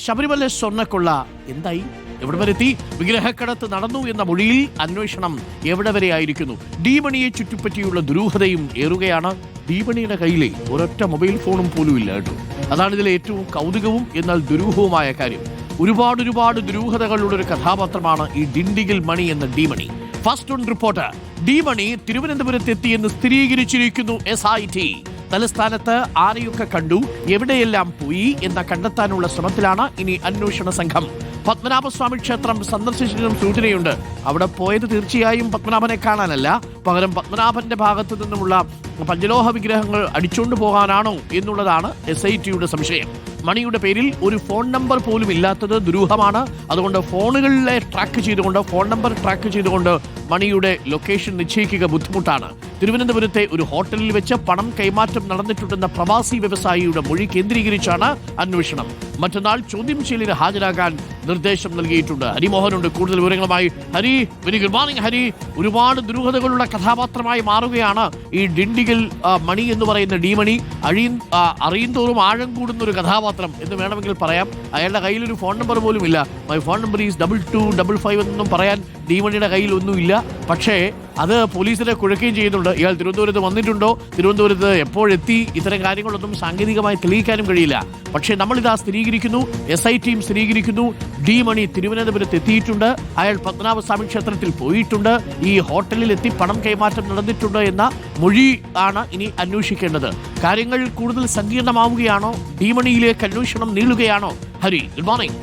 ശബരിമല സ്വർണ്ണക്കൊള്ള എന്തായി? എവിടെ വരെ എത്തി? വിഗ്രഹക്കടത്ത് നടന്നു എന്ന മൊഴിയിൽ അന്വേഷണം എവിടെ വരെ ആയിരിക്കുന്നു? ഡീമണിയെ ചുറ്റിപ്പറ്റിയുള്ള ദുരൂഹതയും ഏറുകയാണ്. ഡീമണിയുടെ കയ്യിലെ ഒരൊറ്റ മൊബൈൽ ഫോണും പോലും ഇല്ല കേട്ടോ. അതാണ് ഇതിലെ ഏറ്റവും കൗതുകവും എന്നാൽ ദുരൂഹവുമായ കാര്യം. ഒരുപാട് ദുരൂഹതകളുള്ള ഒരു കഥാപാത്രമാണ് ഈ ഡിണ്ടിഗൽ മണി എന്ന ഡീമണി. ഫസ്റ്റ് ഓൺ റിപ്പോർട്ടർ ഡീമണി തിരുവനന്തപുരത്ത് എത്തിയെന്ന് സ്ഥിരീകരിച്ചിരിക്കുന്നു SIT. തലസ്ഥാനത്ത് ആരെയൊക്കെ കണ്ടു, എവിടെയെല്ലാം പോയി എന്ന കണ്ടെത്താനുള്ള ശ്രമത്തിലാണ് ഇനി അന്വേഷണ സംഘം. പത്മനാഭസ്വാമി ക്ഷേത്രം സന്ദർശിച്ചതിനും സൂചനയുണ്ട്. അവിടെ പോയത് തീർച്ചയായും പത്മനാഭനെ കാണാനല്ല, പകരം പത്മനാഭന്റെ ഭാഗത്തു നിന്നുമുള്ള പഞ്ചലോഹ വിഗ്രഹങ്ങൾ അടിച്ചുകൊണ്ട് പോകാനാണോ എന്നുള്ളതാണ് SITയുടെ സംശയം. മണിയുടെ പേരിൽ ഒരു ഫോൺ നമ്പർ പോലും ഇല്ലാത്തത് ദുരൂഹമാണ്. അതുകൊണ്ട് ഫോൺ നമ്പർ ട്രാക്ക് ചെയ്തുകൊണ്ട് മണിയുടെ ലൊക്കേഷൻ നിശ്ചയിക്കുക ബുദ്ധിമുട്ടാണ്. തിരുവനന്തപുരത്തെ ഒരു ഹോട്ടലിൽ വെച്ച് പണം കൈമാറ്റം നടന്നിട്ടുണ്ടെന്ന പ്രവാസി വ്യവസായിയുടെ മൊഴി കേന്ദ്രീകരിച്ചാണ് അന്വേഷണം. മറ്റന്നാൾ ചോദ്യം ചെയ്യലിന് ഹാജരാകാൻ നിർദ്ദേശം നൽകിയിട്ടുണ്ട്. ഹരിമോഹനുണ്ട് കൂടുതൽ വിവരങ്ങളുമായി. Hari, very good morning. Hari, ഒരുപാട് ദുരൂഹതകളുള്ള കഥാപാത്രമായി മാറുകയാണ് ഈ ഡിണ്ടിഗൽ മണി എന്ന് പറയുന്ന ഡീമണി. അറിയുന്തോറും ആഴം കൂടുന്ന ഒരു കഥാപാത്രം എന്ന് വേണമെങ്കിൽ പറയാം. അയാളുടെ കയ്യിൽ ഒരു ഫോൺ നമ്പർ പോലും ഇല്ല. മൈ ഫോൺ നമ്പർ ഈസ് 2255 എന്നൊന്നും പറയാൻ ഡീമണിയുടെ കയ്യിൽ ഒന്നുമില്ല. പക്ഷേ അത് പോലീസിനെ കുഴക്കുകയും ചെയ്യുന്നുണ്ട്. ഇയാൾ തിരുവനന്തപുരത്ത് വന്നിട്ടുണ്ടോ, തിരുവനന്തപുരത്ത് എപ്പോഴെത്തി, ഇത്തരം കാര്യങ്ങളൊന്നും സാങ്കേതികമായി തെളിയിക്കാനും കഴിയില്ല. പക്ഷേ നമ്മളിതാ സ്ഥിരീകരിക്കുന്നു, SITയും സ്ഥിരീകരിക്കുന്നു, ഡീമണി തിരുവനന്തപുരത്ത് എത്തിയിട്ടുണ്ട്. അയാൾ പത്മനാഭസ്വാമി ക്ഷേത്രത്തിൽ പോയിട്ടുണ്ട്. ഈ ഹോട്ടലിൽ എത്തി പണം കൈമാറ്റം നടന്നിട്ടുണ്ട് എന്ന മൊഴി ആണ് ഇനി അന്വേഷിക്കേണ്ടത്. കാര്യങ്ങൾ കൂടുതൽ സങ്കീർണമാവുകയാണോ? ഡീമണിയിലേക്ക് അന്വേഷണം നീളുകയാണോ? Hari, good morning.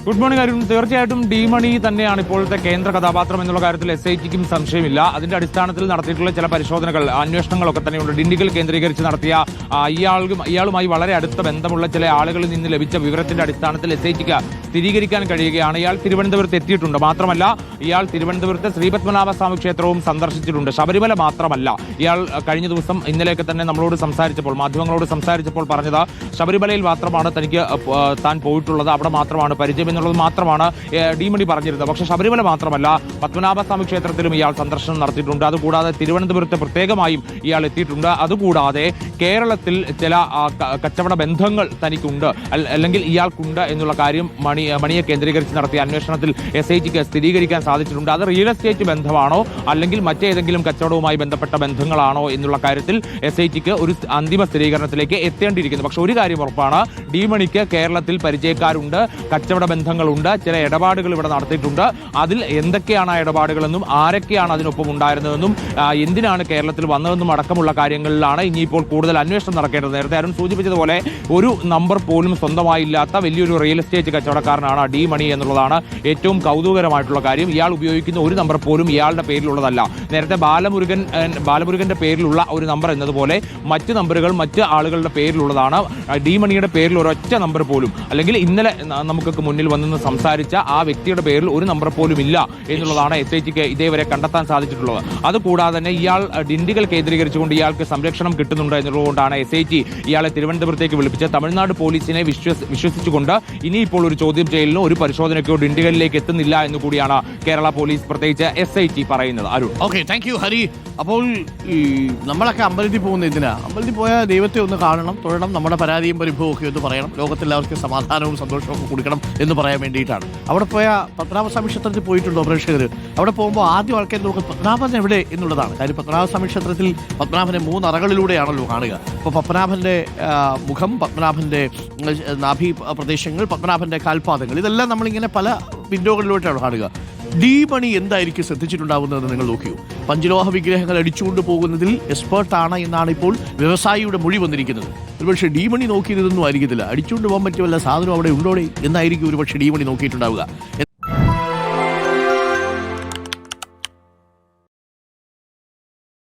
Good morning Arun. തീർച്ചയായിട്ടും ഡീമണി തന്നെയാണ് ഇപ്പോഴത്തെ കേന്ദ്ര കഥാപാത്രം എന്നുള്ള കാര്യത്തിൽ SITക്കും സംശയമില്ല. അതിന്റെ അടിസ്ഥാനത്തിൽ നടത്തിയിട്ടുള്ള ചില പരിശോധനകൾ, അന്വേഷണങ്ങളൊക്കെ തന്നെയുണ്ട്. ഡിണ്ടിഗൽ കേന്ദ്രീകരിച്ച് നടത്തിയ ഇയാളുമായി വളരെ അടുത്ത ബന്ധമുള്ള ചില ആളുകളിൽ നിന്ന് ലഭിച്ച വിവരത്തിന്റെ അടിസ്ഥാനത്തിൽ SITക്ക് സ്ഥിരീകരിക്കാൻ കഴിയുകയാണ് ഇയാൾ തിരുവനന്തപുരത്ത് എത്തിയിട്ടുണ്ട്. മാത്രമല്ല, ഇയാൾ തിരുവനന്തപുരത്ത് ശ്രീപത്മനാഭസ്വാമി ക്ഷേത്രവും സന്ദർശിച്ചിട്ടുണ്ട്. ശബരിമല മാത്രമല്ല, ഇയാൾ കഴിഞ്ഞ ദിവസം ഇന്നലെയൊക്കെ തന്നെ മാധ്യമങ്ങളോട് സംസാരിച്ചപ്പോൾ പറഞ്ഞത് ശബരിമലയിൽ മാത്രമാണ് തനിക്ക് താൻ പോയിട്ടുള്ളത്, അവിടെ മാത്രമാണ് പരിചയം എന്നുള്ളത് മാത്രമാണ് ഡീമണി പറഞ്ഞിരുന്നത്. പക്ഷേ ശബരിമല മാത്രമല്ല, പത്മനാഭസ്വാമി ക്ഷേത്രത്തിലും ഇയാൾ സന്ദർശനം നടത്തിയിട്ടുണ്ട്. അതുകൂടാതെ തിരുവനന്തപുരത്ത് പ്രത്യേകമായും ഇയാൾ എത്തിയിട്ടുണ്ട്. അതുകൂടാതെ കേരളത്തിൽ ചില കച്ചവട ബന്ധങ്ങൾ തനിക്കുണ്ട്, അല്ലെങ്കിൽ ഇയാൾക്കുണ്ട് എന്നുള്ള കാര്യം മണിയെ കേന്ദ്രീകരിച്ച് നടത്തിയ അന്വേഷണത്തിൽ SITക്ക് സ്ഥിരീകരിക്കാൻ സാധിച്ചിട്ടുണ്ട്. അത് റിയൽ എസ്റ്റേറ്റ് ബന്ധമാണോ അല്ലെങ്കിൽ മറ്റേതെങ്കിലും കച്ചവടവുമായി ബന്ധപ്പെട്ട ബന്ധങ്ങളാണോ എന്നുള്ള കാര്യത്തിൽ SITക്ക് ഒരു അന്തിമ സ്ഥിരീകരണത്തിലേക്ക് എത്തേണ്ടിയിരിക്കുന്നു. പക്ഷെ ഒരു കാര്യം ഉറപ്പാണ്, ഡീമണിക്ക് കേരളത്തിൽ പരിചയക്കാരുണ്ട്, കച്ചവട ബന്ധങ്ങളുണ്ട്, ചില ഇടപാടുകൾ ഇവിടെ നടത്തിയിട്ടുണ്ട്. അതിൽ എന്തൊക്കെയാണ് ആ ഇടപാടുകളെന്നും ആരൊക്കെയാണ് അതിനൊപ്പം ഉണ്ടായിരുന്നതെന്നും എന്തിനാണ് കേരളത്തിൽ വന്നതെന്നും അടക്കമുള്ള കാര്യങ്ങളിലാണ് ഇനിയിപ്പോൾ കൂടുതൽ അന്വേഷണം നടക്കേണ്ടത്. നേരത്തെ അരുൺ സൂചിപ്പിച്ചതുപോലെ ഒരു നമ്പർ പോലും സ്വന്തമായില്ലാത്ത വലിയൊരു റിയൽ എസ്റ്റേറ്റ് കച്ചവടക്കാരനാണ് ഡീമണി എന്നുള്ളതാണ് ഏറ്റവും കൗതുകകരമായിട്ടുള്ള കാര്യം. ഇയാൾ ഉപയോഗിക്കുന്ന ഒരു നമ്പർ പോലും ഇയാളുടെ പേരിലുള്ളതല്ല. നേരത്തെ ബാലമുരുകന്റെ പേരിലുള്ള ഒരു നമ്പർ എന്നതുപോലെ മറ്റ് നമ്പറുകൾ മറ്റ് ആളുകളുടെ പേരിലുള്ളതാണ്. ഡീമണിയുടെ പേരിൽ ഒരൊറ്റ നമ്പർ പോലും, അല്ലെങ്കിൽ ഇന്നലെ നമുക്കൊക്കെ മുന്നിൽ വന്നെന്ന് സംസാരിച്ച ആ വ്യക്തിയുടെ പേരിൽ ഒരു നമ്പർ പോലും ഇല്ല എന്നുള്ളതാണ് SITക്ക് ഇതേവരെ കണ്ടെത്താൻ സാധിച്ചിട്ടുള്ളത്. അതുകൂടാതെ തന്നെ ഇയാൾ ഡിണ്ടിഗൽ കേന്ദ്രീകരിച്ചുകൊണ്ട് ഇയാൾക്ക് സംരക്ഷണം കിട്ടുന്നുണ്ട് എന്നുള്ളതുകൊണ്ടാണ് SIT ഇയാളെ തിരുവനന്തപുരത്തേക്ക് വിളിപ്പിച്ച് തമിഴ്നാട് പോലീസിനെ വിശ്വസിച്ചുകൊണ്ട് ഇനിയിപ്പോൾ ഒരു ചോദ്യം ചെയ്യലിനോ ഒരു പരിശോധനയ്ക്കോ ഡിണ്ടിഗലിലേക്ക് എത്തുന്നില്ല എന്ന് കൂടിയാണ് കേരള പോലീസ് പ്രത്യേകിച്ച് SIT പറയുന്നത്. Arun, okay, thank you Hari. അപ്പോൾ നമ്മളൊക്കെ അമ്പലത്തിൽ പോകുന്ന എന്തിനാ? അമ്പലത്തിൽ പോയാൽ ദൈവത്തെ ഒന്ന് കാണണം, തൊഴണം, നമ്മുടെ പരാതിയും പരിഭവവും ഒക്കെ ഒന്ന് പറയണം, ലോകത്തെല്ലാവർക്കും സമാധാനവും സന്തോഷവും ഒക്കെ കൊടുക്കണം എന്ന് പറയാൻ വേണ്ടിയിട്ടാണ്. അവിടെ പോയാൽ പത്മനാഭസ്വാമി ക്ഷേത്രത്തിൽ പോയിട്ടുണ്ടോ പ്രേക്ഷകർ? അവിടെ പോകുമ്പോൾ ആദ്യം ആൾക്കാർ നോക്കുക പത്മനാഭൻ എവിടെ എന്നുള്ളതാണ്. കാര്യം പത്മനാഭസ്വാമി ക്ഷേത്രത്തിൽ പത്മനാഭനെ 3 അറകളിലൂടെയാണല്ലോ കാണുക. അപ്പോൾ പത്മനാഭന്റെ മുഖം, പത്മനാഭന്റെ നാഭി പ്രദേശങ്ങൾ, പത്മനാഭന്റെ കാൽപാദങ്ങൾ, ഇതെല്ലാം നമ്മളിങ്ങനെ പല വിൻഡോകളിലൂടെയാണ് കാണുക. ഡീമണി എന്തായിരിക്കും ശ്രദ്ധിച്ചിട്ടുണ്ടാവുന്നതെന്ന് നിങ്ങൾ നോക്കിയോ? പഞ്ചലോഹ വിഗ്രഹങ്ങൾ അടിച്ചുകൊണ്ട് പോകുന്നതിൽ എക്സ്പേർട്ടാണ് എന്നാണ് ഇപ്പോൾ വ്യവസായിയുടെ മൊഴി വന്നിരിക്കുന്നത്. ഒരുപക്ഷെ ഡീമണി നോക്കിയതൊന്നും ആയിരിക്കത്തില്ല, അടിച്ചുകൊണ്ട് പോകാൻ പറ്റിയ വല്ല സാധനം അവിടെ ഉണ്ടോടെ എന്നായിരിക്കും ഒരുപക്ഷെ ഡീമണി നോക്കിയിട്ടുണ്ടാവുക.